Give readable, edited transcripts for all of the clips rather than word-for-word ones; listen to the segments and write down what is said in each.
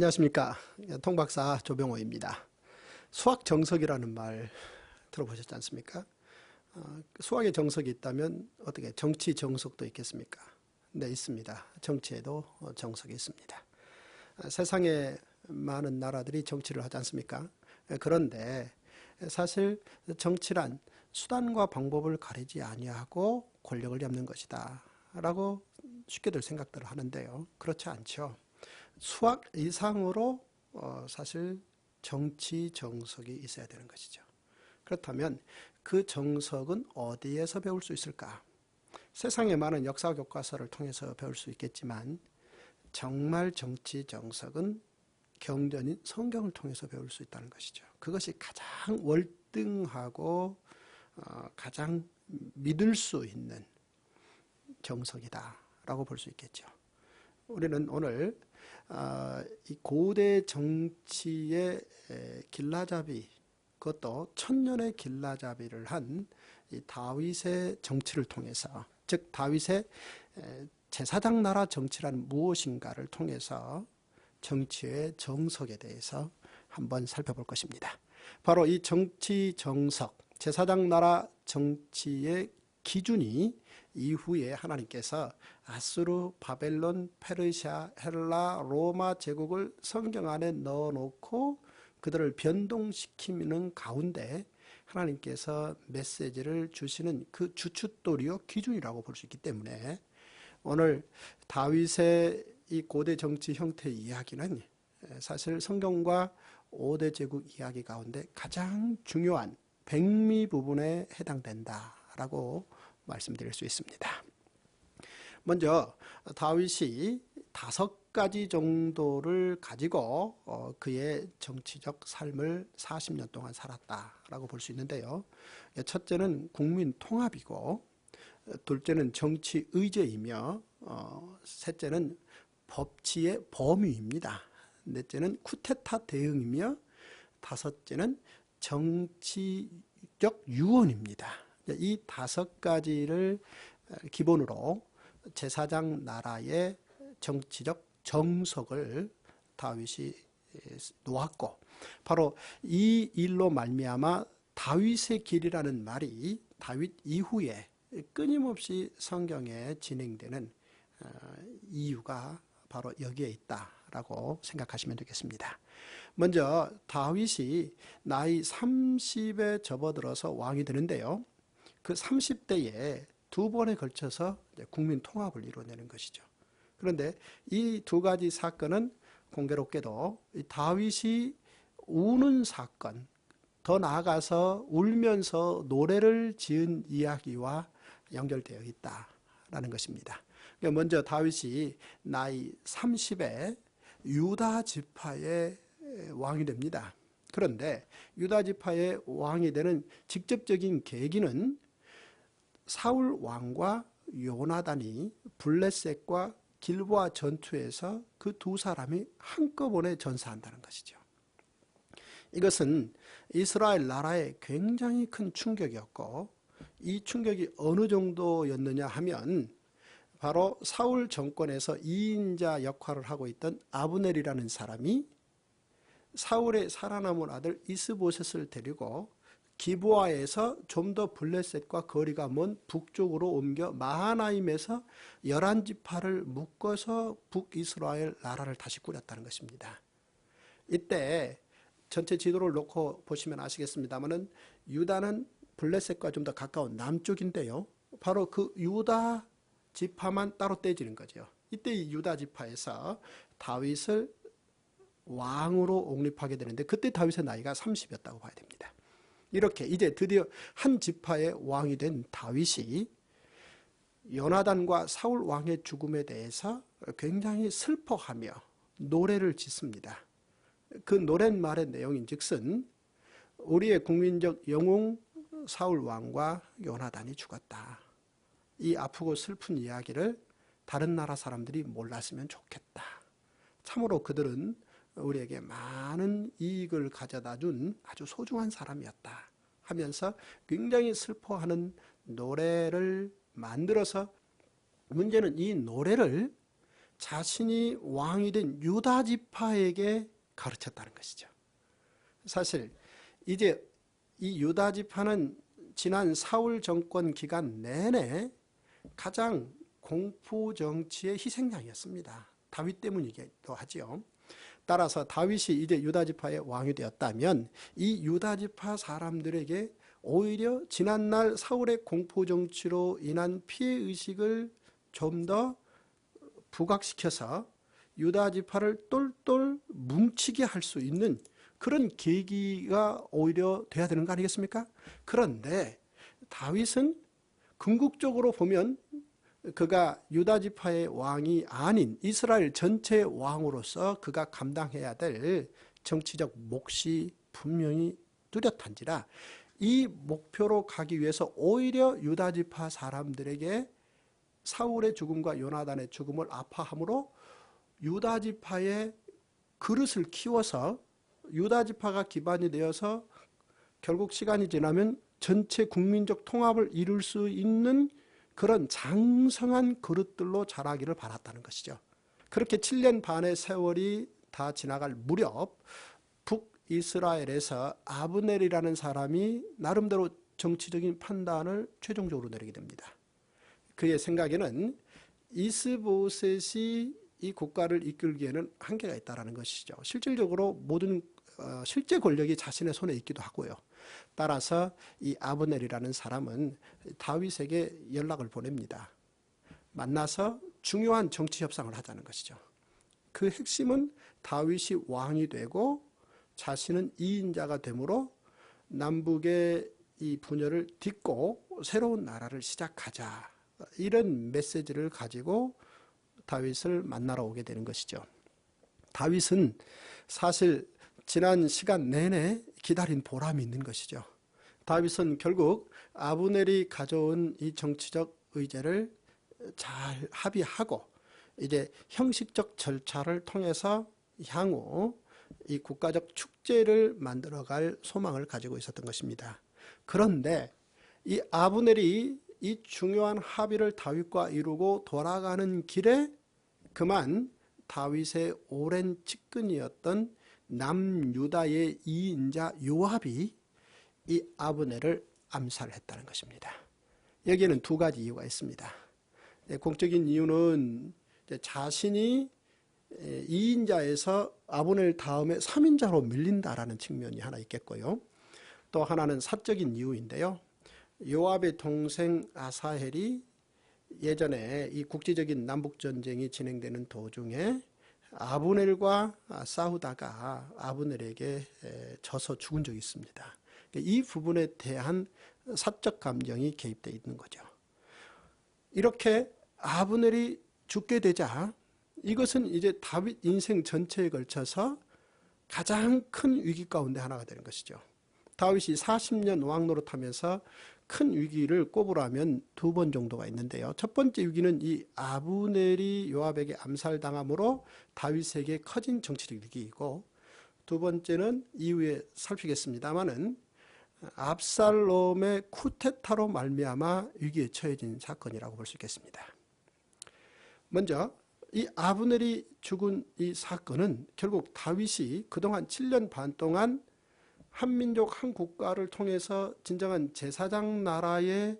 안녕하십니까. 통박사 조병호입니다. 수학 정석이라는 말 들어보셨지 않습니까? 수학의 정석이 있다면 어떻게 정치 정석도 있겠습니까? 네, 있습니다. 정치에도 정석이 있습니다. 세상에 많은 나라들이 정치를 하지 않습니까? 그런데 사실 정치란 수단과 방법을 가리지 아니하고 권력을 잡는 것이다 라고 쉽게들 생각들을 하는데요. 그렇지 않죠. 수학 이상으로 사실 정치 정석이 있어야 되는 것이죠. 그렇다면 그 정석은 어디에서 배울 수 있을까? 세상에 많은 역사 교과서를 통해서 배울 수 있겠지만 정말 정치 정석은 경전인 성경을 통해서 배울 수 있다는 것이죠. 그것이 가장 월등하고 가장 믿을 수 있는 정석이다라고 볼 수 있겠죠. 우리는 오늘 이 고대 정치의 길라잡이, 그것도 천년의 길라잡이를 한 이 다윗의 정치를 통해서, 즉 다윗의 제사장 나라 정치란 무엇인가를 통해서 정치의 정석에 대해서 한번 살펴볼 것입니다. 바로 이 정치 정석, 제사장 나라 정치의 기준이 이후에 하나님께서 아수르, 바벨론, 페르시아, 헬라, 로마 제국을 성경 안에 넣어놓고 그들을 변동시키는 가운데 하나님께서 메시지를 주시는 그 주춧돌이요 기준이라고 볼 수 있기 때문에 오늘 다윗의 이 고대 정치 형태의 이야기는 사실 성경과 5대 제국 이야기 가운데 가장 중요한 백미 부분에 해당된다라고 말씀드릴 수 있습니다. 먼저 다윗이 5가지 정도를 가지고 그의 정치적 삶을 40년 동안 살았다라고 볼 수 있는데요. 첫째는 국민 통합이고, 둘째는 정치 의제이며, 셋째는 법치의 범위입니다. 넷째는 쿠데타 대응이며, 다섯째는 정치적 유언입니다. 이 5가지를 기본으로 제사장 나라의 정치적 정석을 다윗이 놓았고, 바로 이 일로 말미암아 다윗의 길이라는 말이 다윗 이후에 끊임없이 성경에 진행되는 이유가 바로 여기에 있다라고 생각하시면 되겠습니다. 먼저 다윗이 나이 30에 접어들어서 왕이 되는데요. 그 30대에 2번에 걸쳐서 국민 통합을 이루어내는 것이죠. 그런데 이 2가지 사건은 공교롭게도 다윗이 우는 사건, 더 나아가서 울면서 노래를 지은 이야기와 연결되어 있다라는 것입니다. 먼저 다윗이 나이 30에 유다 지파의 왕이 됩니다. 그런데 유다 지파의 왕이 되는 직접적인 계기는 사울 왕과 요나단이 블레셋과 길보아 전투에서 그 2사람이 한꺼번에 전사한다는 것이죠. 이것은 이스라엘 나라에 굉장히 큰 충격이었고, 이 충격이 어느 정도였느냐 하면 바로 사울 정권에서 2인자 역할을 하고 있던 아브넬이라는 사람이 사울의 살아남은 아들 이스보셋을 데리고 기브아에서 좀 더 블레셋과 거리가 먼 북쪽으로 옮겨 마하나임에서 11지파를 묶어서 북이스라엘 나라를 다시 꾸렸다는 것입니다. 이때 전체 지도를 놓고 보시면 아시겠습니다만 유다는 블레셋과 좀 더 가까운 남쪽인데요. 바로 그 유다 지파만 따로 떼지는 거죠. 이때 이 유다 지파에서 다윗을 왕으로 옹립하게 되는데 그때 다윗의 나이가 30이었다고 봐야 됩니다. 이렇게 이제 드디어 한 지파의 왕이 된 다윗이 요나단과 사울 왕의 죽음에 대해서 굉장히 슬퍼하며 노래를 짓습니다. 그 노랫말의 내용인 즉슨 우리의 국민적 영웅 사울 왕과 요나단이 죽었다. 이 아프고 슬픈 이야기를 다른 나라 사람들이 몰랐으면 좋겠다. 참으로 그들은 우리에게 많은 이익을 가져다 준 아주 소중한 사람이었다 하면서 굉장히 슬퍼하는 노래를 만들어서, 문제는 이 노래를 자신이 왕이 된 유다 지파에게 가르쳤다는 것이죠. 사실 이제 이 유다 지파는 지난 사울 정권 기간 내내 가장 공포 정치의 희생양이었습니다. 다윗 때문이기도 하지요. 따라서 다윗이 이제 유다 지파의 왕이 되었다면 이 유다 지파 사람들에게 오히려 지난날 사울의 공포 정치로 인한 피해 의식을 좀 더 부각시켜서 유다 지파를 똘똘 뭉치게 할 수 있는 그런 계기가 오히려 돼야 되는 거 아니겠습니까? 그런데 다윗은 궁극적으로 보면 그가 유다 지파의 왕이 아닌 이스라엘 전체의 왕으로서 그가 감당해야 될 정치적 몫이 분명히 뚜렷한지라 이 목표로 가기 위해서 오히려 유다 지파 사람들에게 사울의 죽음과 요나단의 죽음을 아파함으로 유다 지파의 그릇을 키워서 유다 지파가 기반이 되어서 결국 시간이 지나면 전체 국민적 통합을 이룰 수 있는 그런 장성한 그릇들로 자라기를 바랐다는 것이죠. 그렇게 7년 반의 세월이 다 지나갈 무렵 북이스라엘에서 아브넬이라는 사람이 나름대로 정치적인 판단을 최종적으로 내리게 됩니다. 그의 생각에는 이스보셋이 이 국가를 이끌기에는 한계가 있다는 것이죠. 실질적으로 모든 실제 권력이 자신의 손에 있기도 하고요. 따라서 이 아브넬이라는 사람은 다윗에게 연락을 보냅니다. 만나서 중요한 정치 협상을 하자는 것이죠. 그 핵심은 다윗이 왕이 되고 자신은 2인자가 되므로 남북의 이 분열을 딛고 새로운 나라를 시작하자. 이런 메시지를 가지고 다윗을 만나러 오게 되는 것이죠. 다윗은 사실 지난 시간 내내 기다린 보람이 있는 것이죠. 다윗은 결국 아브넬이 가져온 이 정치적 의제를 잘 합의하고 이제 형식적 절차를 통해서 향후 이 국가적 축제를 만들어갈 소망을 가지고 있었던 것입니다. 그런데 이 아브넬이 이 중요한 합의를 다윗과 이루고 돌아가는 길에 그만 다윗의 오랜 측근이었던 남유다의 2인자 요압이 이 아브넬을 암살했다는 것입니다. 여기에는 두 가지 이유가 있습니다. 공적인 이유는 자신이 2인자에서 아브넬 다음에 3인자로 밀린다라는 측면이 하나 있겠고요. 또 하나는 사적인 이유인데요. 요압의 동생 아사헬이 예전에 이 국지적인 남북전쟁이 진행되는 도중에 아브넬과 싸우다가 아브넬에게 져서 죽은 적이 있습니다. 이 부분에 대한 사적 감정이 개입되어 있는 거죠. 이렇게 아브넬이 죽게 되자 이것은 이제 다윗 인생 전체에 걸쳐서 가장 큰 위기 가운데 하나가 되는 것이죠. 다윗이 40년 왕 노릇하면서 큰 위기를 꼽으라면 두 번 정도가 있는데요. 첫 번째 위기는 이 아브넬이 요압에게 암살당함으로 다윗에게 커진 정치적 위기이고, 두 번째는 이후에 살피겠습니다마는 압살롬의 쿠데타로 말미암아 위기에 처해진 사건이라고 볼 수 있겠습니다. 먼저 이 아브넬이 죽은 이 사건은 결국 다윗이 그동안 7년 반 동안 한민족 한 국가를 통해서 진정한 제사장 나라의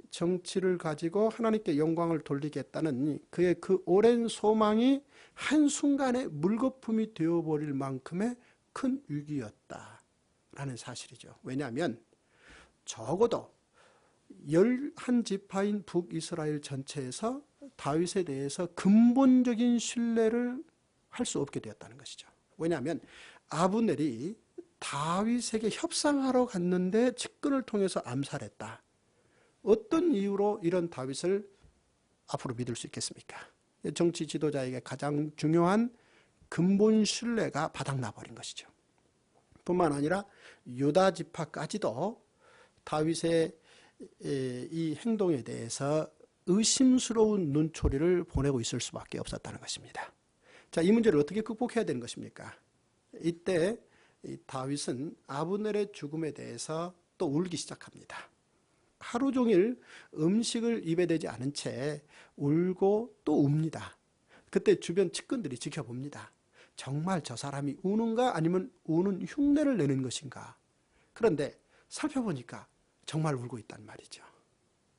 정치를 가지고 하나님께 영광을 돌리겠다는 그의 그 오랜 소망이 한순간에 물거품이 되어버릴 만큼의 큰 위기였다라는 사실이죠. 왜냐하면 적어도 11지파인 북이스라엘 전체에서 다윗에 대해서 근본적인 신뢰를 할 수 없게 되었다는 것이죠. 왜냐하면 아브넬이 다윗에게 협상하러 갔는데 측근을 통해서 암살했다. 어떤 이유로 이런 다윗을 앞으로 믿을 수 있겠습니까? 정치 지도자에게 가장 중요한 근본 신뢰가 바닥나버린 것이죠. 뿐만 아니라 유다 지파까지도 다윗의 이 행동에 대해서 의심스러운 눈초리를 보내고 있을 수밖에 없었다는 것입니다. 자, 이 문제를 어떻게 극복해야 되는 것입니까? 이때 다윗은 아브넬의 죽음에 대해서 또 울기 시작합니다. 하루 종일 음식을 입에 대지 않은 채 울고 또 웁니다. 그때 주변 측근들이 지켜봅니다. 정말 저 사람이 우는가 아니면 우는 흉내를 내는 것인가. 그런데 살펴보니까 정말 울고 있단 말이죠.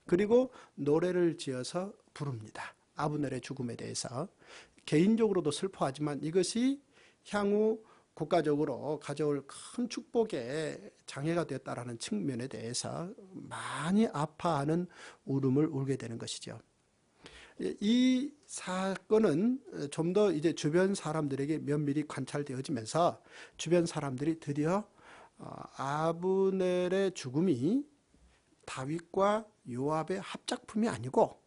그리고 노래를 지어서 부릅니다. 아브넬의 죽음에 대해서. 개인적으로도 슬퍼하지만 이것이 향후 국가적으로 가져올 큰 축복의 장애가 되었다라는 측면에 대해서 많이 아파하는 울음을 울게 되는 것이죠. 이 사건은 좀 더 이제 주변 사람들에게 면밀히 관찰되어지면서 주변 사람들이 드디어 아브넬의 죽음이 다윗과 요압의 합작품이 아니고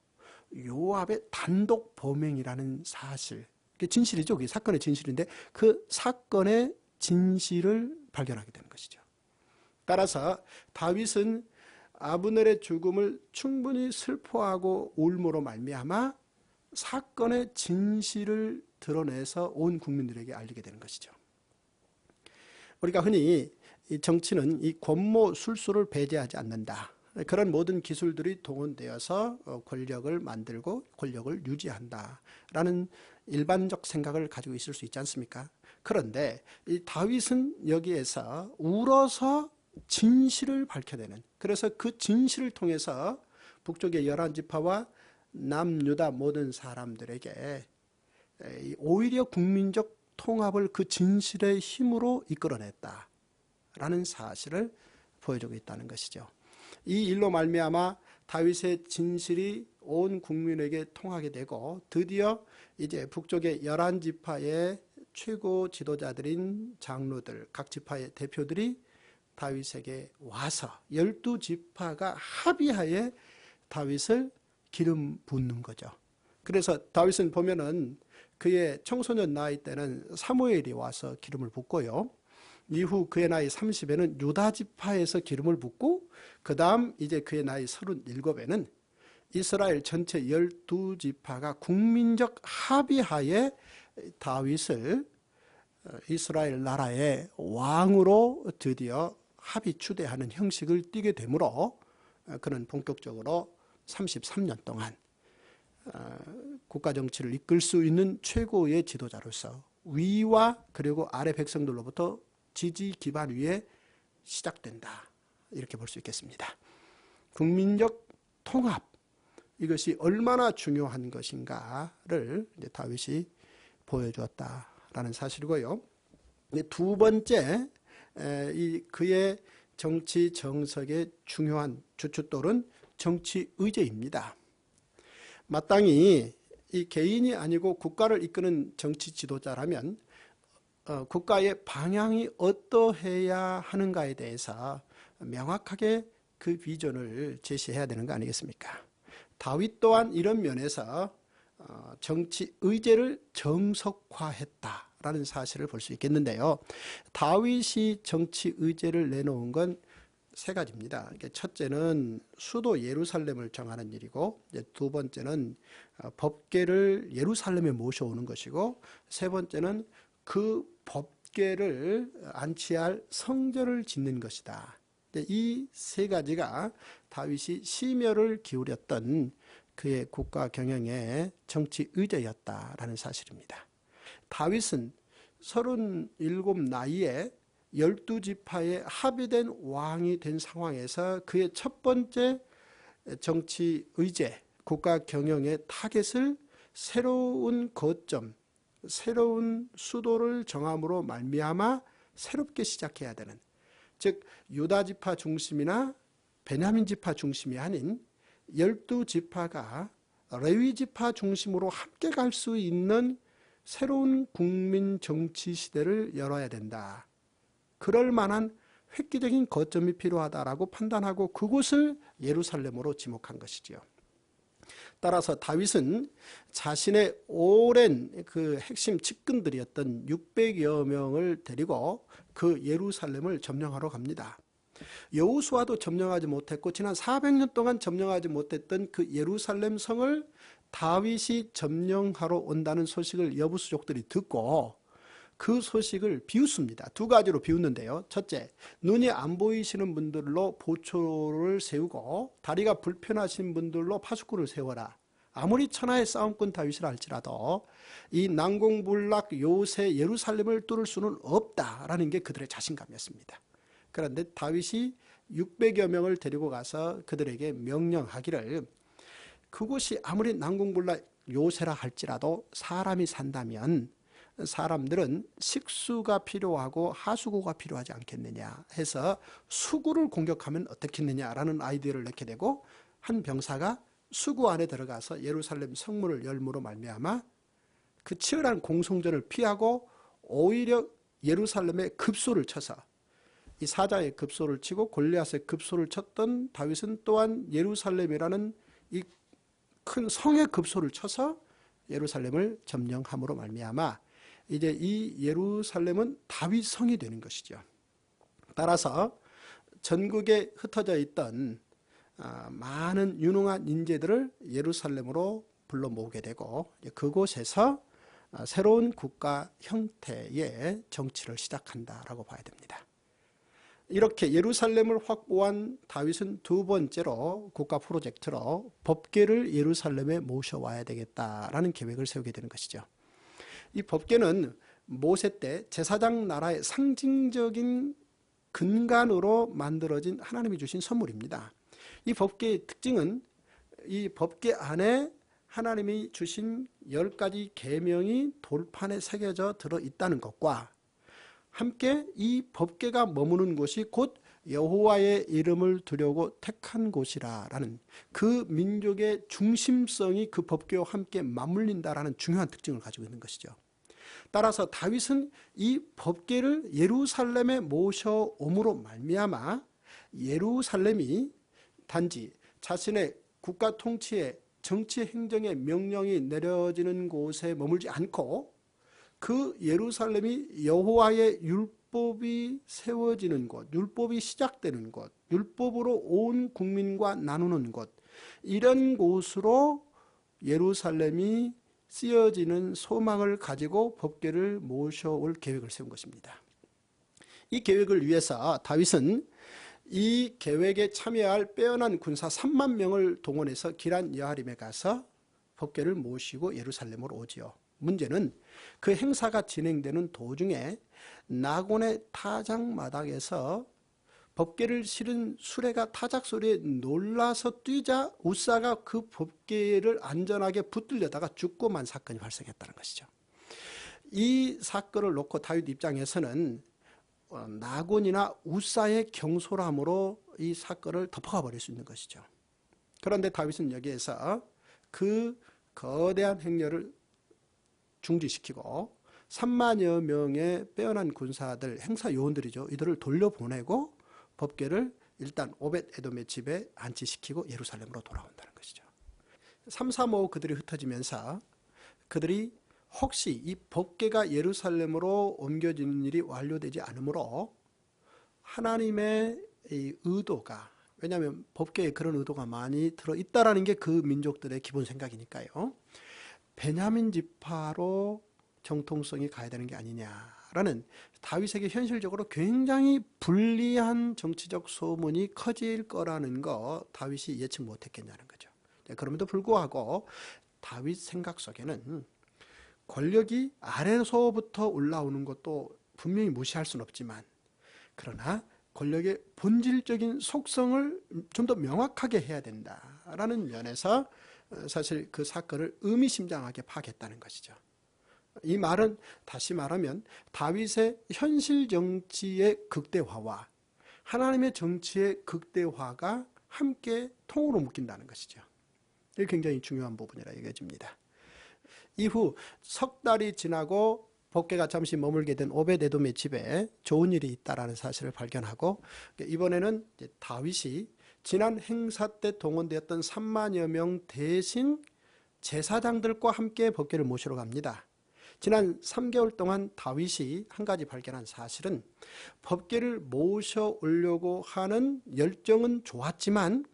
요압의 단독 범행이라는 사실, 진실이죠. 그게 사건의 진실인데 그 사건의 진실을 발견하게 되는 것이죠. 따라서 다윗은 아브넬의 죽음을 충분히 슬퍼하고 울므로 말미암아 사건의 진실을 드러내서 온 국민들에게 알리게 되는 것이죠. 우리가 흔히 이 정치는 이 권모 술수를 배제하지 않는다. 그런 모든 기술들이 동원되어서 권력을 만들고 권력을 유지한다라는 일반적 생각을 가지고 있을 수 있지 않습니까? 그런데 이 다윗은 여기에서 울어서 진실을 밝혀내는, 그래서 그 진실을 통해서 북쪽의 11지파와 남유다 모든 사람들에게 오히려 국민적 통합을 그 진실의 힘으로 이끌어냈다라는 사실을 보여주고 있다는 것이죠. 이 일로 말미암아 다윗의 진실이 온 국민에게 통하게 되고 드디어 이제 북쪽의 11지파의 최고 지도자들인 장로들, 각 지파의 대표들이 다윗에게 와서 12지파가 합의하에 다윗을 기름 붓는 거죠. 그래서 다윗은 보면은 그의 청소년 나이 때는 사무엘이 와서 기름을 붓고요. 이후 그의 나이 30에는 유다 지파에서 기름을 붓고 그 다음 이제 그의 나이 37에는 이스라엘 전체 12지파가 국민적 합의하에 다윗을 이스라엘 나라의 왕으로 드디어 합의 추대하는 형식을 띠게 되므로 그는 본격적으로 33년 동안 국가 정치를 이끌 수 있는 최고의 지도자로서 위와 그리고 아래 백성들로부터 지지 기반 위에 시작된다. 이렇게 볼 수 있겠습니다. 국민적 통합, 이것이 얼마나 중요한 것인가를 이제 다윗이 보여주었다라는 사실이고요. 두 번째, 그의 정치 정석의 중요한 주춧돌은 정치 의제입니다. 마땅히 이 개인이 아니고 국가를 이끄는 정치 지도자라면 국가의 방향이 어떠해야 하는가에 대해서 명확하게 그 비전을 제시해야 되는 거 아니겠습니까? 다윗 또한 이런 면에서 정치 의제를 정석화했다라는 사실을 볼 수 있겠는데요. 다윗이 정치 의제를 내놓은 건 세 가지입니다. 첫째는 수도 예루살렘을 정하는 일이고, 두 번째는 법궤를 예루살렘에 모셔오는 것이고, 세 번째는 그 법궤를 안치할 성전을 짓는 것이다. 이 세 가지가 다윗이 심혈을 기울였던 그의 국가 경영의 정치 의제였다라는 사실입니다. 다윗은 37 나이에 12지파에 합의된 왕이 된 상황에서 그의 첫 번째 정치 의제, 국가 경영의 타겟을 새로운 거점, 새로운 수도를 정함으로 말미암아 새롭게 시작해야 되는, 즉 유다지파 중심이나 베냐민지파 중심이 아닌 12지파가 레위지파 중심으로 함께 갈 수 있는 새로운 국민 정치 시대를 열어야 된다. 그럴 만한 획기적인 거점이 필요하다라고 판단하고 그곳을 예루살렘으로 지목한 것이지요. 따라서 다윗은 자신의 오랜 그 핵심 측근들이었던 600여 명을 데리고 그 예루살렘을 점령하러 갑니다. 여호수아도 점령하지 못했고 지난 400년 동안 점령하지 못했던 그 예루살렘 성을 다윗이 점령하러 온다는 소식을 여부수족들이 듣고 그 소식을 비웃습니다. 두 가지로 비웃는데요. 첫째, 눈이 안 보이시는 분들로 보초를 세우고 다리가 불편하신 분들로 파수꾼을 세워라 아무리 천하의 싸움꾼 다윗이라 할지라도 이 난공불락 요새 예루살렘을 뚫을 수는 없다라는 게 그들의 자신감이었습니다. 그런데 다윗이 600여 명을 데리고 가서 그들에게 명령하기를 그곳이 아무리 난공불락 요새라 할지라도 사람이 산다면 사람들은 식수가 필요하고 하수구가 필요하지 않겠느냐 해서 수구를 공격하면 어떻겠느냐라는 아이디어를 내게 되고 한 병사가 수구 안에 들어가서 예루살렘 성문을 열므로 말미암아 그 치열한 공성전을 피하고 오히려 예루살렘에 급소를 쳐서 이 사자의 급소를 치고 골리앗의 급소를 쳤던 다윗은 또한 예루살렘이라는 이 큰 성의 급소를 쳐서 예루살렘을 점령함으로 말미암아 이제 이 예루살렘은 다윗 성이 되는 것이죠. 따라서 전국에 흩어져 있던 많은 유능한 인재들을 예루살렘으로 불러 모으게 되고 그곳에서 새로운 국가 형태의 정치를 시작한다라고 봐야 됩니다. 이렇게 예루살렘을 확보한 다윗은 두 번째로 국가 프로젝트로 법궤를 예루살렘에 모셔와야 되겠다라는 계획을 세우게 되는 것이죠. 이 법궤는 모세 때 제사장 나라의 상징적인 근간으로 만들어진 하나님이 주신 선물입니다. 이 법궤의 특징은 이 법궤 안에 하나님이 주신 10가지 계명이 돌판에 새겨져 들어있다는 것과 함께 이 법궤가 머무는 곳이 곧 여호와의 이름을 두려고 택한 곳이라는 그 민족의 중심성이 그 법궤와 함께 맞물린다라는 중요한 특징을 가지고 있는 것이죠. 따라서 다윗은 이 법궤를 예루살렘에 모셔옴으로 말미암아 예루살렘이 단지 자신의 국가 통치의 정치 행정의 명령이 내려지는 곳에 머물지 않고 그 예루살렘이 여호와의 율법이 세워지는 곳, 율법이 시작되는 곳, 율법으로 온 국민과 나누는 곳, 이런 곳으로 예루살렘이 쓰여지는 소망을 가지고 법궤를 모셔올 계획을 세운 것입니다. 이 계획을 위해서 다윗은 이 계획에 참여할 빼어난 군사 3만 명을 동원해서 기란 여아림에 가서 법궤를 모시고 예루살렘으로 오지요. 문제는 그 행사가 진행되는 도중에 나곤의 타작마당에서 법궤를 실은 수레가 타작 소리에 놀라서 뛰자 우사가 그 법궤를 안전하게 붙들려다가 죽고 만 사건이 발생했다는 것이죠. 이 사건을 놓고 다윗 입장에서는 나곤이나 우사의 경솔함으로 이 사건을 덮어가 버릴 수 있는 것이죠. 그런데 다윗은 여기에서 그 거대한 행렬을 중지시키고 3만여 명의 빼어난 군사들, 행사 요원들이죠. 이들을 돌려보내고 법궤를 일단 오벳 에돔의 집에 안치시키고 예루살렘으로 돌아온다는 것이죠. 3, 4, 5 그들이 흩어지면서 그들이 혹시 이 법궤가 예루살렘으로 옮겨지는 일이 완료되지 않으므로 하나님의 이 의도가, 왜냐하면 법궤에 그런 의도가 많이 들어있다라는 게 그 민족들의 기본 생각이니까요. 베냐민 지파로 정통성이 가야 되는 게 아니냐라는 다윗에게 현실적으로 굉장히 불리한 정치적 소문이 커질 거라는 거 다윗이 예측 못했겠냐는 거죠. 그럼에도 불구하고 다윗 생각 속에는 권력이 아래로부터 올라오는 것도 분명히 무시할 수는 없지만 그러나 권력의 본질적인 속성을 좀 더 명확하게 해야 된다라는 면에서 사실 그 사건을 의미심장하게 파악했다는 것이죠. 이 말은 다시 말하면 다윗의 현실 정치의 극대화와 하나님의 정치의 극대화가 함께 통으로 묶인다는 것이죠. 이게 굉장히 중요한 부분이라 여겨집니다. 이후 석 달이 지나고 법궤가 잠시 머물게 된 오벳 에돔의 집에 좋은 일이 있다라는 사실을 발견하고 이번에는 다윗이 지난 행사 때 동원되었던 3만여 명 대신 제사장들과 함께 법궤를 모시러 갑니다. 지난 3개월 동안 다윗이 한 가지 발견한 사실은 법궤를 모셔오려고 하는 열정은 좋았지만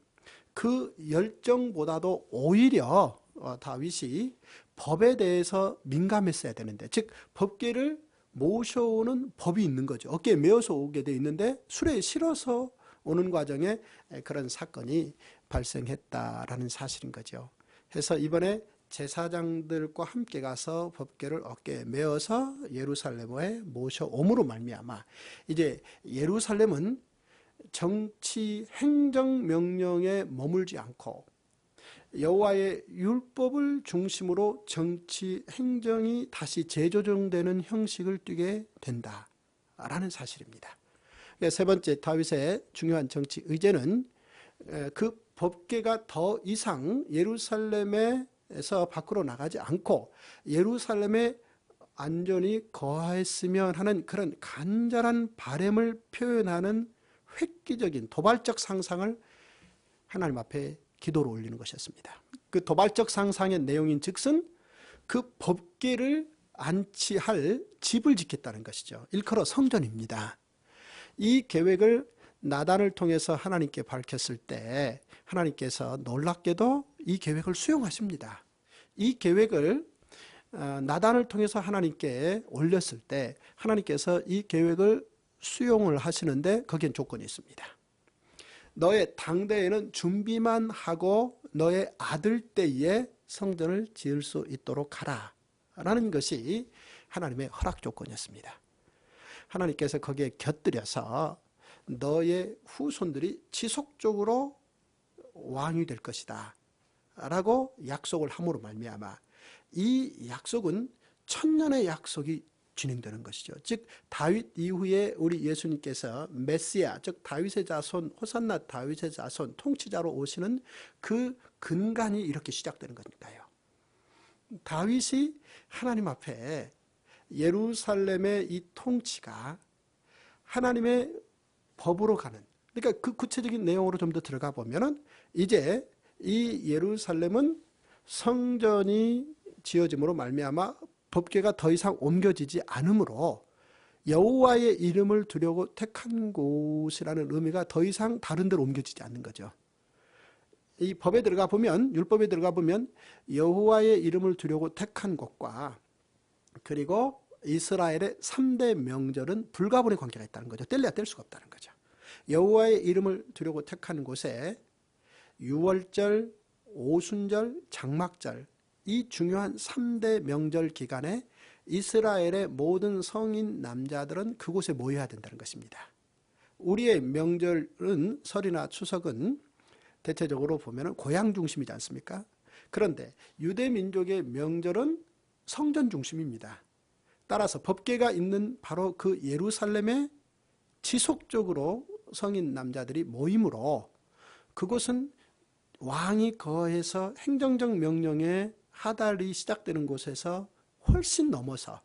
그 열정보다도 오히려 다윗이 법에 대해서 민감했어야 되는데, 즉 법궤를 모셔오는 법이 있는 거죠. 어깨에 메어서 오게 돼 있는데 수레에 실어서 오는 과정에 그런 사건이 발생했다라는 사실인 거죠. 해서 이번에 제사장들과 함께 가서 법궤를 어깨에 메어서 예루살렘에 모셔옴으로 말미암아 이제 예루살렘은 정치 행정 명령에 머물지 않고 여호와의 율법을 중심으로 정치 행정이 다시 재조정되는 형식을 띠게 된다라는 사실입니다. 세 번째 다윗의 중요한 정치 의제는 그 법궤가 더 이상 예루살렘에서 밖으로 나가지 않고 예루살렘에 안전히 거하였으면 하는 그런 간절한 바람을 표현하는 획기적인 도발적 상상을 하나님 앞에 기도로 올리는 것이었습니다. 그 도발적 상상의 내용인 즉슨 그 법궤를 안치할 집을 짓겠다는 것이죠. 일컬어 성전입니다. 이 계획을 나단을 통해서 하나님께 밝혔을 때 하나님께서 놀랍게도 이 계획을 수용하십니다. 이 계획을 나단을 통해서 하나님께 올렸을 때 하나님께서 이 계획을 수용을 하시는데 거기엔 조건이 있습니다. 너의 당대에는 준비만 하고 너의 아들 때에 성전을 지을 수 있도록 하라 라는 것이 하나님의 허락 조건이었습니다. 하나님께서 거기에 곁들여서 너의 후손들이 지속적으로 왕이 될 것이다 라고 약속을 함으로 말미암아 이 약속은 천년의 약속이 진행되는 것이죠. 즉 다윗 이후에 우리 예수님께서 메시아 즉 다윗의 자손 호산나 다윗의 자손 통치자로 오시는 그 근간이 이렇게 시작되는 거니까요. 다윗이 하나님 앞에 예루살렘의 이 통치가 하나님의 법으로 가는 그러니까 그 구체적인 내용으로 좀 더 들어가 보면은 이제 이 예루살렘은 성전이 지어짐으로 말미암아 법궤가 더 이상 옮겨지지 않으므로 여호와의 이름을 두려고 택한 곳이라는 의미가 더 이상 다른 데로 옮겨지지 않는 거죠. 이 법에 들어가 보면 율법에 들어가 보면 여호와의 이름을 두려고 택한 곳과 그리고 이스라엘의 3대 명절은 불가분의 관계가 있다는 거죠. 뗄래야 뗄 수가 없다는 거죠. 여호와의 이름을 두려고 택한 곳에 유월절, 오순절, 장막절 이 중요한 3대 명절 기간에 이스라엘의 모든 성인 남자들은 그곳에 모여야 된다는 것입니다. 우리의 명절은 설이나 추석은 대체적으로 보면 고향 중심이지 않습니까? 그런데 유대 민족의 명절은 성전 중심입니다. 따라서 법궤가 있는 바로 그 예루살렘에 지속적으로 성인 남자들이 모이므로 그곳은 왕이 거해서 행정적 명령에 하달이 시작되는 곳에서 훨씬 넘어서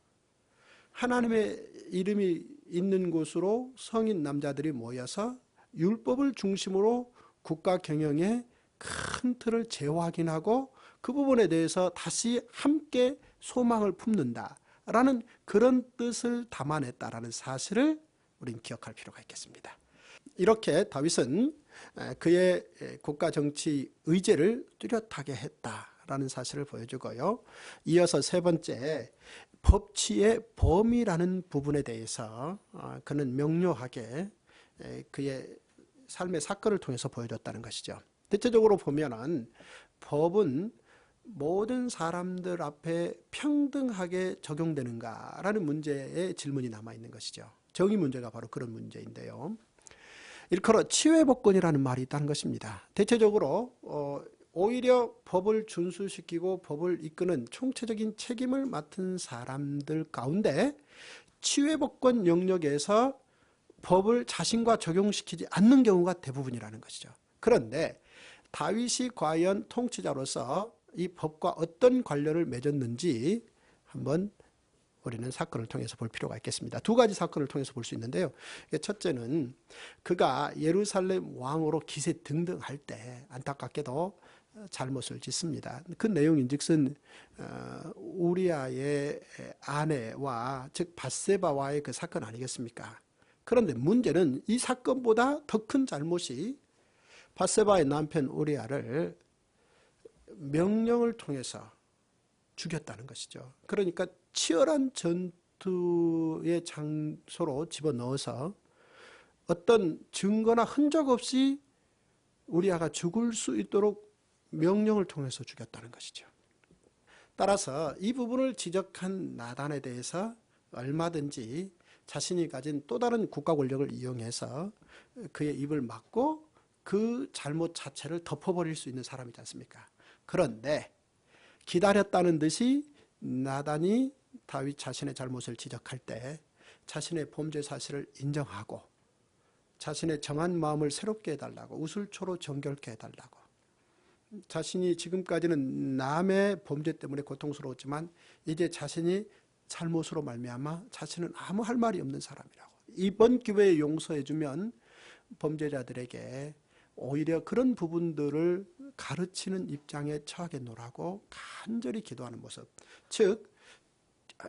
하나님의 이름이 있는 곳으로 성인 남자들이 모여서 율법을 중심으로 국가 경영의 큰 틀을 재확인하고 그 부분에 대해서 다시 함께 소망을 품는다라는 그런 뜻을 담아냈다라는 사실을 우리는 기억할 필요가 있겠습니다. 이렇게 다윗은 그의 국가 정치 의제를 뚜렷하게 했다라는 사실을 보여주고요. 이어서 세 번째 법치의 범위라는 부분에 대해서 그는 명료하게 그의 삶의 사건을 통해서 보여줬다는 것이죠. 대체적으로 보면은 법은 모든 사람들 앞에 평등하게 적용되는가라는 문제의 질문이 남아있는 것이죠. 정의 문제가 바로 그런 문제인데요. 일컬어 치외복권이라는 말이 있다는 것입니다. 대체적으로 오히려 법을 준수시키고 법을 이끄는 총체적인 책임을 맡은 사람들 가운데 치외복권 영역에서 법을 자신과 적용시키지 않는 경우가 대부분이라는 것이죠. 그런데 다윗이 과연 통치자로서 이 법과 어떤 관련을 맺었는지 한번 우리는 사건을 통해서 볼 필요가 있겠습니다. 두 가지 사건을 통해서 볼 수 있는데요. 첫째는 그가 예루살렘 왕으로 기세 등등할 때 안타깝게도 잘못을 짓습니다. 그 내용인즉슨 우리아의 아내와 즉 밧세바와의 그 사건 아니겠습니까? 그런데 문제는 이 사건보다 더 큰 잘못이 밧세바의 남편 우리아를 명령을 통해서 죽였다는 것이죠. 그러니까 치열한 전투의 장소로 집어넣어서 어떤 증거나 흔적 없이 우리아가 죽을 수 있도록 명령을 통해서 죽였다는 것이죠. 따라서 이 부분을 지적한 나단에 대해서 얼마든지 자신이 가진 또 다른 국가 권력을 이용해서 그의 입을 막고 그 잘못 자체를 덮어버릴 수 있는 사람이지 않습니까? 그런데 기다렸다는 듯이 나단이 다윗 자신의 잘못을 지적할 때 자신의 범죄 사실을 인정하고 자신의 정한 마음을 새롭게 해달라고, 우슬초로 정결케 해달라고, 자신이 지금까지는 남의 범죄 때문에 고통스러웠지만 이제 자신이 잘못으로 말미암아 자신은 아무 할 말이 없는 사람이라고, 이번 기회에 용서해주면 범죄자들에게 오히려 그런 부분들을 가르치는 입장에 처하겠노라고 간절히 기도하는 모습, 즉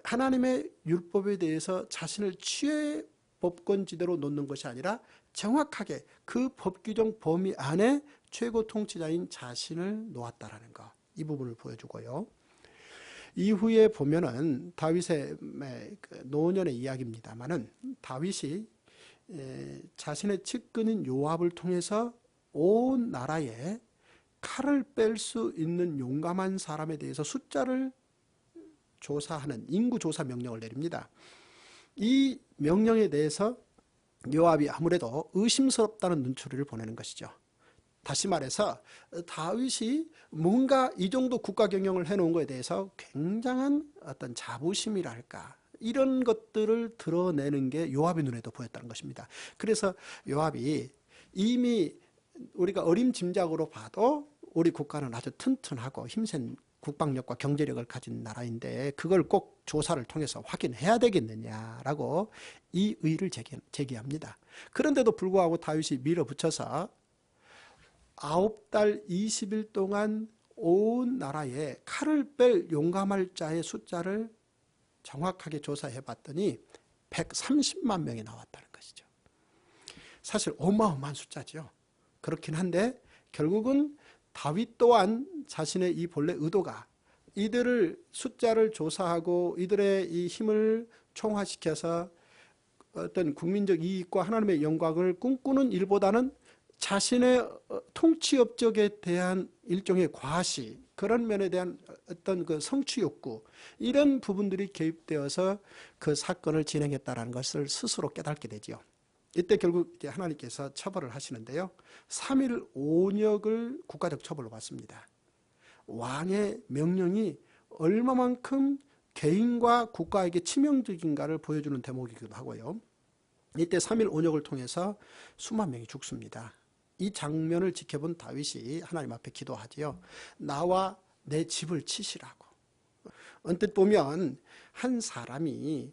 하나님의 율법에 대해서 자신을 취해 법권지대로 놓는 것이 아니라 정확하게 그 법규정 범위 안에 최고 통치자인 자신을 놓았다라는 것, 이 부분을 보여주고요. 이후에 보면은 다윗의 노년의 이야기입니다만은 다윗이 자신의 측근인 요압을 통해서 온 나라에 칼을 뺄 수 있는 용감한 사람에 대해서 숫자를 조사하는 인구조사 명령을 내립니다. 이 명령에 대해서 요압이 아무래도 의심스럽다는 눈초리를 보내는 것이죠. 다시 말해서 다윗이 뭔가 이 정도 국가 경영을 해놓은 것에 대해서 굉장한 어떤 자부심이랄까, 이런 것들을 드러내는 게 요압의 눈에도 보였다는 것입니다. 그래서 요압이 이미 우리가 어림짐작으로 봐도 우리 국가는 아주 튼튼하고 힘센 국방력과 경제력을 가진 나라인데 그걸 꼭 조사를 통해서 확인해야 되겠느냐라고 이 의의를 제기합니다. 그런데도 불구하고 다윗이 밀어붙여서 9달 20일 동안 온 나라에 칼을 뺄 용감할 자의 숫자를 정확하게 조사해 봤더니 130만 명이 나왔다는 것이죠. 사실 어마어마한 숫자죠. 그렇긴 한데 결국은 다윗 또한 자신의 이 본래 의도가 이들을 숫자를 조사하고 이들의 이 힘을 총화시켜서 어떤 국민적 이익과 하나님의 영광을 꿈꾸는 일보다는 자신의 통치 업적에 대한 일종의 과시, 그런 면에 대한 어떤 그 성취 욕구, 이런 부분들이 개입되어서 그 사건을 진행했다는 것을 스스로 깨닫게 되죠. 이때 결국 이제 하나님께서 처벌을 하시는데요. 3일 5력을 국가적 처벌로 받습니다. 왕의 명령이 얼마만큼 개인과 국가에게 치명적인가를 보여주는 대목이기도 하고요. 이때 3일 5력을 통해서 수만 명이 죽습니다. 이 장면을 지켜본 다윗이 하나님 앞에 기도하지요. 나와 내 집을 치시라고. 언뜻 보면 한 사람이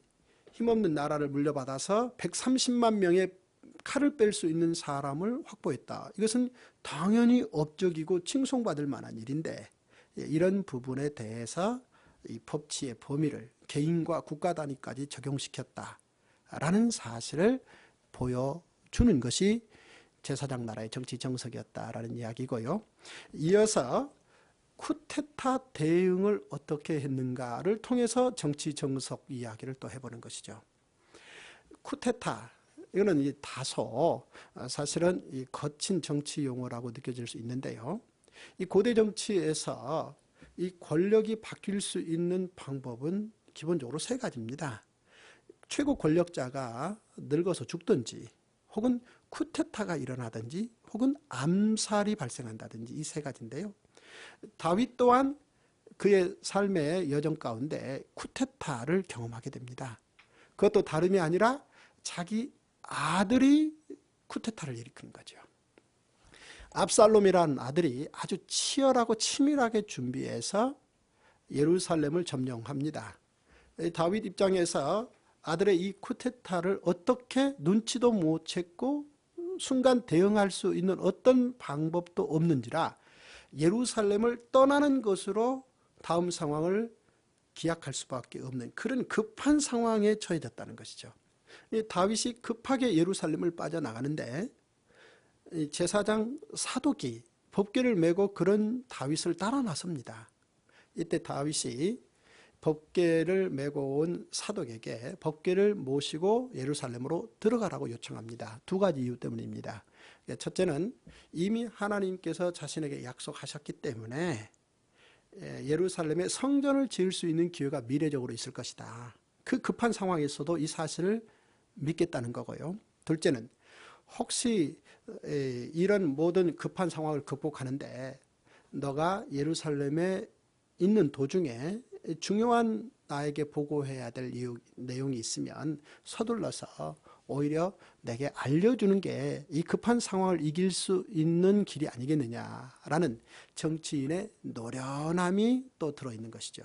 힘없는 나라를 물려받아서 130만 명의 칼을 뺄 수 있는 사람을 확보했다. 이것은 당연히 업적이고 칭송받을 만한 일인데 이런 부분에 대해서 이 법치의 범위를 개인과 국가 단위까지 적용시켰다라는 사실을 보여주는 것이 제사장 나라의 정치 정석이었다라는 이야기고요. 이어서 쿠데타 대응을 어떻게 했는가를 통해서 정치 정석 이야기를 또 해보는 것이죠. 쿠데타, 이거는 다소 사실은 이 거친 정치 용어라고 느껴질 수 있는데요. 이 고대 정치에서 이 권력이 바뀔 수 있는 방법은 기본적으로 세 가지입니다. 최고 권력자가 늙어서 죽든지, 혹은 쿠데타가 일어나든지, 혹은 암살이 발생한다든지, 이 세 가지인데요. 다윗 또한 그의 삶의 여정 가운데 쿠데타를 경험하게 됩니다. 그것도 다름이 아니라 자기 아들이 쿠데타를 일으키는 거죠. 압살롬이라는 아들이 아주 치열하고 치밀하게 준비해서 예루살렘을 점령합니다. 다윗 입장에서 아들의 이 쿠데타를 어떻게 눈치도 못 챘고 순간 대응할 수 있는 어떤 방법도 없는지라 예루살렘을 떠나는 것으로 다음 상황을 기약할 수밖에 없는 그런 급한 상황에 처해졌다는 것이죠. 다윗이 급하게 예루살렘을 빠져나가는데 제사장 사독이 법궤를 메고 그런 다윗을 따라 나섭니다. 이때 다윗이 법궤를 메고 온 사독에게 법궤를 모시고 예루살렘으로 들어가라고 요청합니다. 두 가지 이유 때문입니다. 첫째는 이미 하나님께서 자신에게 약속하셨기 때문에 예루살렘에 성전을 지을 수 있는 기회가 미래적으로 있을 것이다. 그 급한 상황에서도 이 사실을 믿겠다는 거고요. 둘째는 혹시 이런 모든 급한 상황을 극복하는데 너가 예루살렘에 있는 도중에 중요한 나에게 보고해야 될 내용이 있으면 서둘러서 오히려 내게 알려주는 게 이 급한 상황을 이길 수 있는 길이 아니겠느냐라는 정치인의 노련함이 또 들어있는 것이죠.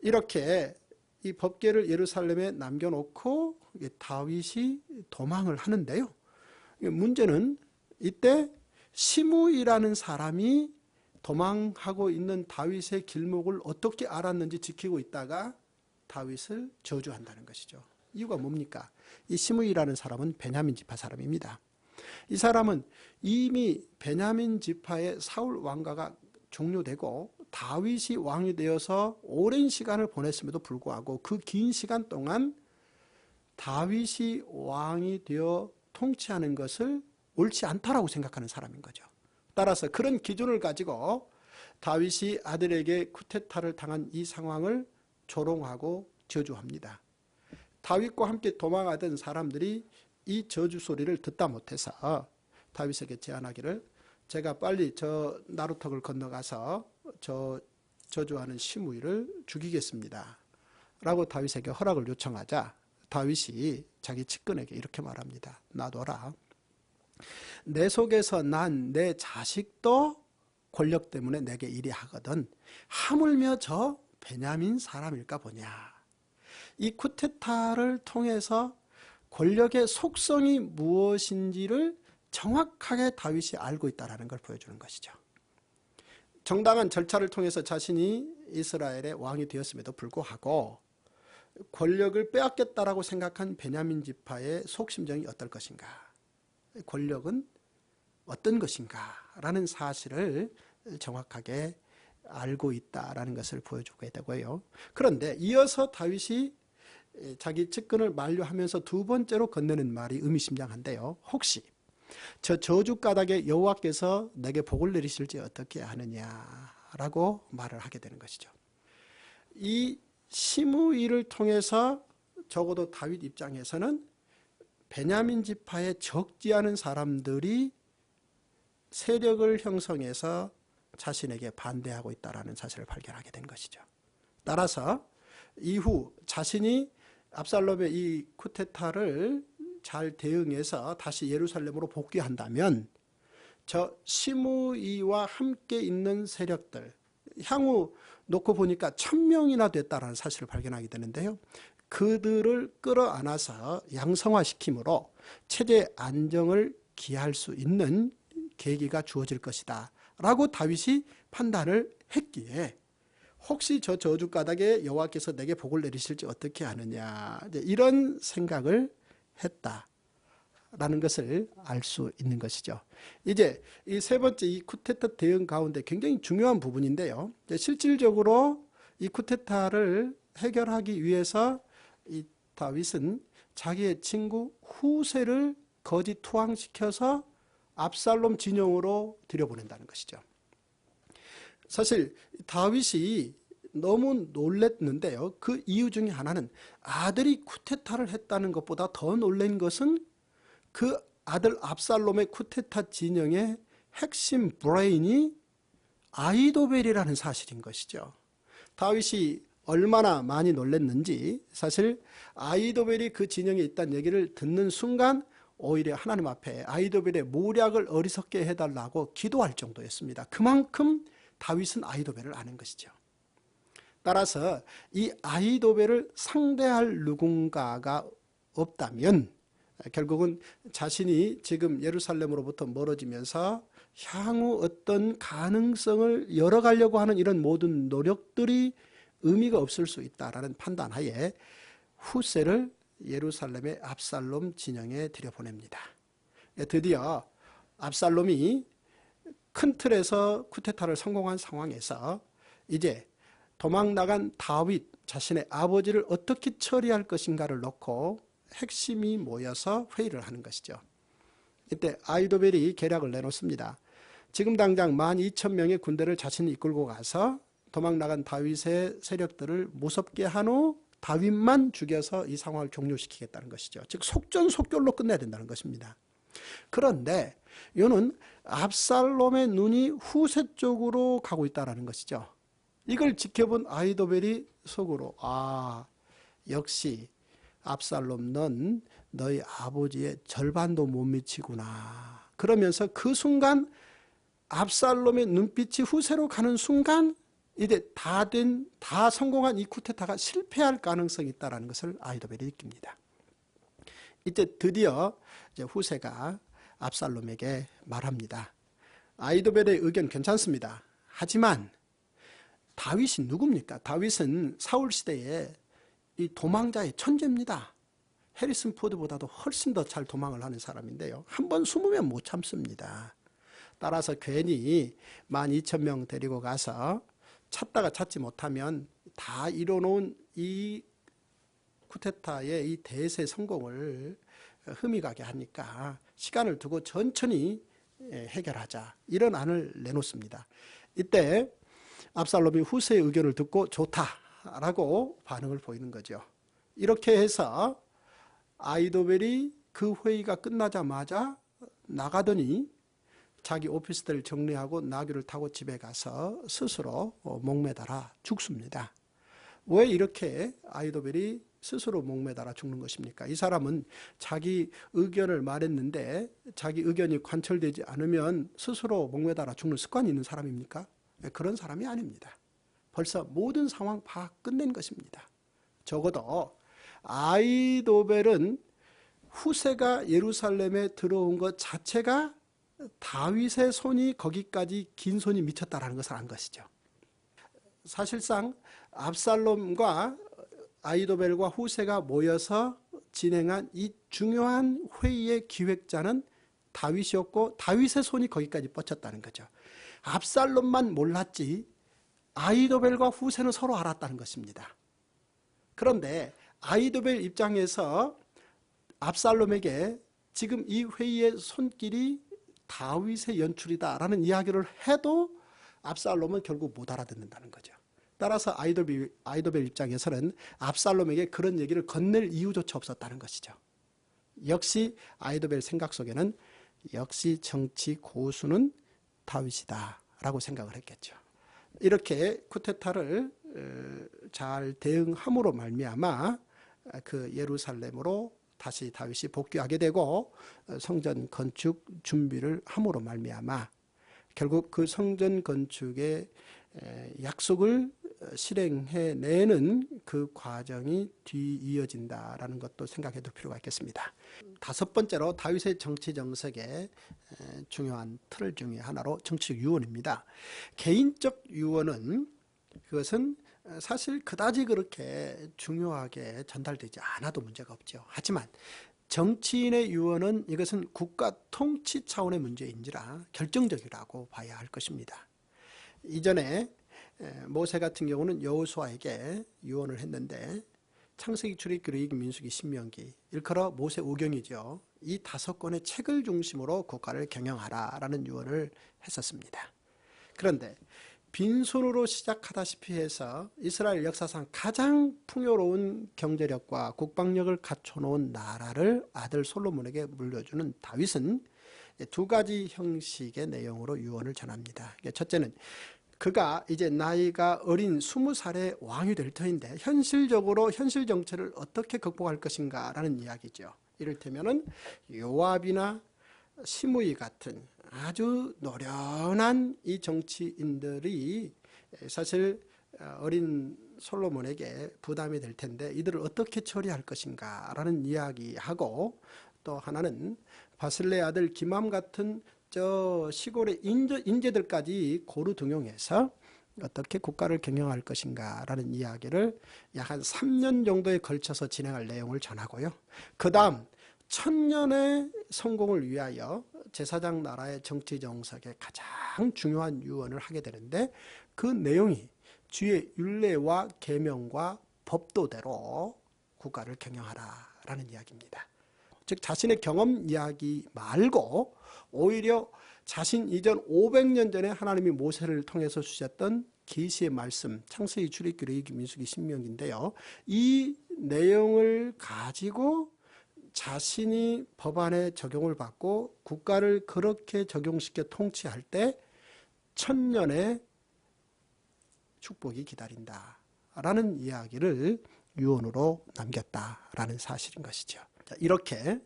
이렇게 이 법궤를 예루살렘에 남겨놓고 다윗이 도망을 하는데요. 문제는 이때 시므이라는 사람이 도망하고 있는 다윗의 길목을 어떻게 알았는지 지키고 있다가 다윗을 저주한다는 것이죠. 이유가 뭡니까? 이 시므이라는 사람은 베냐민 지파 사람입니다. 이 사람은 이미 베냐민 지파의 사울 왕가가 종료되고 다윗이 왕이 되어서 오랜 시간을 보냈음에도 불구하고 그 긴 시간 동안 다윗이 왕이 되어 통치하는 것을 옳지 않다라고 생각하는 사람인 거죠. 따라서 그런 기준을 가지고 다윗이 아들에게 쿠데타를 당한 이 상황을 조롱하고 저주합니다. 다윗과 함께 도망하던 사람들이 이 저주 소리를 듣다 못해서 다윗에게 제안하기를 제가 빨리 저 나루턱을 건너가서 저 저주하는 시므이를 죽이겠습니다. 라고 다윗에게 허락을 요청하자 다윗이 자기 측근에게 이렇게 말합니다. 놔둬라. 내 속에서 난 내 자식도 권력 때문에 내게 이리 하거든 하물며 저 베냐민 사람일까 보냐. 이 쿠데타를 통해서 권력의 속성이 무엇인지를 정확하게 다윗이 알고 있다는 걸 보여주는 것이죠. 정당한 절차를 통해서 자신이 이스라엘의 왕이 되었음에도 불구하고 권력을 빼앗겠다라고 생각한 베냐민 지파의 속심정이 어떨 것인가, 권력은 어떤 것인가 라는 사실을 정확하게 알고 있다라는 것을 보여주게 되고요. 그런데 이어서 다윗이 자기 측근을 만류하면서 두 번째로 건네는 말이 의미심장한데요. 혹시 저 저주가닥에 여호와께서 내게 복을 내리실지 어떻게 하느냐라고 말을 하게 되는 것이죠. 이 시므이를 통해서 적어도 다윗 입장에서는 베냐민 지파에 적지 않은 사람들이 세력을 형성해서 자신에게 반대하고 있다는 사실을 발견하게 된 것이죠. 따라서 이후 자신이 압살롬의 이 쿠데타를 잘 대응해서 다시 예루살렘으로 복귀한다면 저 시므이와 함께 있는 세력들, 향후 놓고 보니까 1000명이나 됐다는 사실을 발견하게 되는데요. 그들을 끌어안아서 양성화시킴으로 체제 안정을 기할 수 있는 계기가 주어질 것이다 라고 다윗이 판단을 했기에 혹시 저 저주가닥에 여호와께서 내게 복을 내리실지 어떻게 하느냐, 이런 생각을 했다라는 것을 알 수 있는 것이죠. 이제 이 세 번째 이 쿠데타 대응 가운데 굉장히 중요한 부분인데요. 실질적으로 이 쿠데타를 해결하기 위해서 이 다윗은 자기의 친구 후세를 거짓 투항시켜서 압살롬 진영으로 들여보낸다는 것이죠. 사실 다윗이 너무 놀랐는데요. 그 이유 중에 하나는 아들이 쿠데타를 했다는 것보다 더 놀란 것은 그 아들 압살롬의 쿠데타 진영의 핵심 브레인이 아히도벨이라는 사실인 것이죠. 다윗이 얼마나 많이 놀랐는지 사실 아히도벨이 그 진영에 있다는 얘기를 듣는 순간 오히려 하나님 앞에 아히도벨의 모략을 어리석게 해달라고 기도할 정도였습니다. 그만큼 다윗은 아히도벨을 아는 것이죠. 따라서 이 아히도벨을 상대할 누군가가 없다면 결국은 자신이 지금 예루살렘으로부터 멀어지면서 향후 어떤 가능성을 열어가려고 하는 이런 모든 노력들이 의미가 없을 수 있다라는 판단하에 후세를 예루살렘의 압살롬 진영에 들여보냅니다. 드디어 압살롬이 큰 틀에서 쿠데타를 성공한 상황에서 이제 도망나간 다윗 자신의 아버지를 어떻게 처리할 것인가를 놓고 핵심이 모여서 회의를 하는 것이죠. 이때 아히도벨이 계략을 내놓습니다. 지금 당장 12,000명의 군대를 자신이 이끌고 가서 도망 나간 다윗의 세력들을 무섭게 한 후 다윗만 죽여서 이 상황을 종료시키겠다는 것이죠. 즉 속전속결로 끝내야 된다는 것입니다. 그런데 이거는 압살롬의 눈이 후세 쪽으로 가고 있다는 것이죠. 이걸 지켜본 아히도벨이 속으로 역시 압살롬 넌 너희 아버지의 절반도 못 미치구나. 그러면서 그 순간 압살롬의 눈빛이 후세로 가는 순간 이제 다 성공한 이 쿠데타가 실패할 가능성이 있다는 것을 아히도벨이 느낍니다. 이제 드디어 이제 후세가 압살롬에게 말합니다. 아히도벨의 의견 괜찮습니다. 하지만 다윗이 누굽니까? 다윗은 사울 시대에 이 도망자의 천재입니다. 해리슨 포드보다도 훨씬 더 잘 도망을 하는 사람인데요. 한 번 숨으면 못 참습니다. 따라서 괜히 12,000명 데리고 가서 찾다가 찾지 못하면 다 이뤄놓은 이 쿠데타의 이 대세 성공을 흠이 가게 하니까 시간을 두고 천천히 해결하자. 이런 안을 내놓습니다. 이때 압살롬이 후세의 의견을 듣고 좋다라고 반응을 보이는 거죠. 이렇게 해서 아히도벨이 그 회의가 끝나자마자 나가더니 자기 오피스텔을 정리하고 나귀를 타고 집에 가서 스스로 목매달아 죽습니다. 왜 이렇게 아히도벨이 스스로 목매달아 죽는 것입니까? 이 사람은 자기 의견을 말했는데 자기 의견이 관철되지 않으면 스스로 목매달아 죽는 습관이 있는 사람입니까? 그런 사람이 아닙니다. 벌써 모든 상황 파악 끝낸 것입니다. 적어도 아히도벨은 후세가 예루살렘에 들어온 것 자체가 다윗의 손이 거기까지 긴 손이 미쳤다는 것을 안 것이죠. 사실상 압살롬과 아히도벨과 후세가 모여서 진행한 이 중요한 회의의 기획자는 다윗이었고 다윗의 손이 거기까지 뻗쳤다는 거죠. 압살롬만 몰랐지 아히도벨과 후세는 서로 알았다는 것입니다. 그런데 아히도벨 입장에서 압살롬에게 지금 이 회의의 손길이 다윗의 연출이다라는 이야기를 해도 압살롬은 결국 못 알아듣는다는 거죠. 따라서 아히도벨 입장에서는 압살롬에게 그런 얘기를 건넬 이유조차 없었다는 것이죠. 역시 아히도벨 생각 속에는 역시 정치 고수는 다윗이다 라고 생각을 했겠죠. 이렇게 쿠데타를 잘 대응함으로 말미암아 그 예루살렘으로 다시 다윗이 복귀하게 되고 성전 건축 준비를 함으로 말미암아 결국 그 성전 건축의 약속을 실행해내는 그 과정이 뒤이어진다라는 것도 생각해 둘 필요가 있겠습니다. 다섯 번째로 다윗의 정치 정석의 중요한 틀 중에 하나로 정치적 유언입니다. 개인적 유언은 그것은 사실 그다지 그렇게 중요하게 전달되지 않아도 문제가 없죠. 하지만 정치인의 유언은 이것은 국가 통치 차원의 문제인지라 결정적이라고 봐야 할 것입니다. 이전에 모세 같은 경우는 여호수아에게 유언을 했는데 창세기, 출애굽기, 레위기, 민수기, 신명기 일컬어 모세 오경이죠. 이 5권의 책을 중심으로 국가를 경영하라라는 유언을 했었습니다. 그런데 빈손으로 시작하다시피 해서 이스라엘 역사상 가장 풍요로운 경제력과 국방력을 갖춰놓은 나라를 아들 솔로몬에게 물려주는 다윗은 두 가지 형식의 내용으로 유언을 전합니다. 첫째는 그가 이제 나이가 어린 20살의 왕이 될 터인데 현실적으로 현실 정체를 어떻게 극복할 것인가 라는 이야기죠. 이를테면은 요압이나 시므이 같은 아주 노련한 이 정치인들이 사실 어린 솔로몬에게 부담이 될 텐데 이들을 어떻게 처리할 것인가 라는 이야기하고 또 하나는 바슬레 아들 기맘 같은 저 시골의 인재들까지 고루 등용해서 어떻게 국가를 경영할 것인가 라는 이야기를 약 한 3년 정도에 걸쳐서 진행할 내용을 전하고요. 그 다음 1000년의 성공을 위하여 제사장 나라의 정치 정석에 가장 중요한 유언을 하게 되는데 그 내용이 주의 율례와 계명과 법도대로 국가를 경영하라라는 이야기입니다. 즉 자신의 경험 이야기 말고 오히려 자신 이전 500년 전에 하나님이 모세를 통해서 주셨던 계시의 말씀, 창세기, 출애굽기, 레위기, 민수기, 신명기인데요. 이 내용을 가지고 자신이 법안에 적용을 받고 국가를 그렇게 적용시켜 통치할 때 천년의 축복이 기다린다라는 이야기를 유언으로 남겼다라는 사실인 것이죠. 자, 이렇게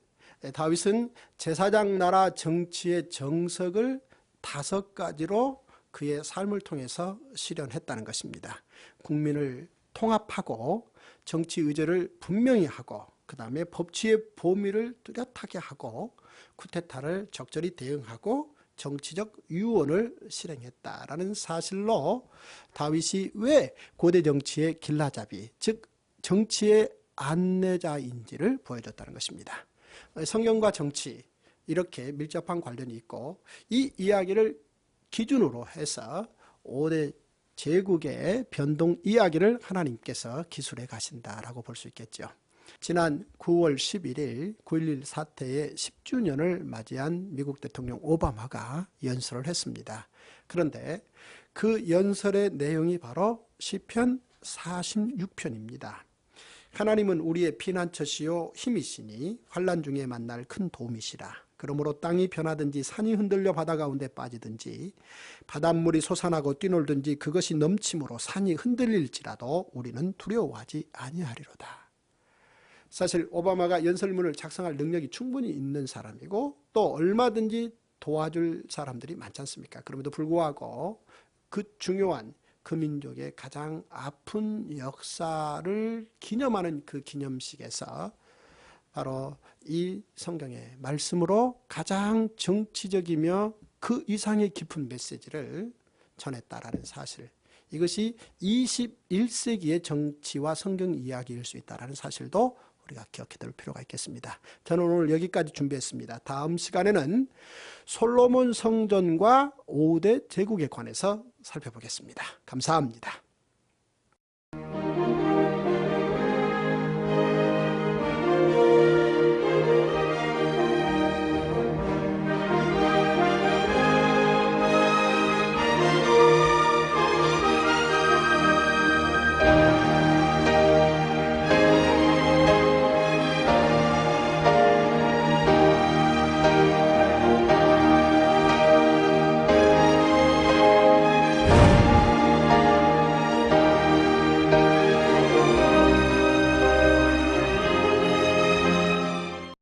다윗은 제사장 나라 정치의 정석을 5가지로 그의 삶을 통해서 실현했다는 것입니다. 국민을 통합하고 정치 의제를 분명히 하고 그 다음에 법치의 보미를 뚜렷하게 하고 쿠데타를 적절히 대응하고 정치적 유언을 실행했다라는 사실로 다윗이 왜 고대 정치의 길라잡이, 즉 정치의 안내자인지를 보여줬다는 것입니다. 성경과 정치 이렇게 밀접한 관련이 있고 이 이야기를 기준으로 해서 5대 제국의 변동 이야기를 하나님께서 기술해 가신다라고 볼 수 있겠죠. 지난 9월 11일 9.11 사태의 10주년을 맞이한 미국 대통령 오바마가 연설을 했습니다. 그런데 그 연설의 내용이 바로 시편 46편입니다. 하나님은 우리의 피난처시요 힘이시니 환난 중에 만날 큰 도움이시라. 그러므로 땅이 변하든지 산이 흔들려 바다 가운데 빠지든지 바닷물이 솟아나고 뛰놀든지 그것이 넘침으로 산이 흔들릴지라도 우리는 두려워하지 아니하리로다. 사실 오바마가 연설문을 작성할 능력이 충분히 있는 사람이고 또 얼마든지 도와줄 사람들이 많지 않습니까? 그럼에도 불구하고 그 중요한 그 민족의 가장 아픈 역사를 기념하는 그 기념식에서 바로 이 성경의 말씀으로 가장 정치적이며 그 이상의 깊은 메시지를 전했다라는 사실, 이것이 21세기의 정치와 성경 이야기일 수 있다는 사실도 우리가 기억해둘 필요가 있겠습니다. 저는 오늘 여기까지 준비했습니다. 다음 시간에는 솔로몬 성전과 5대 제국에 관해서 살펴보겠습니다. 감사합니다.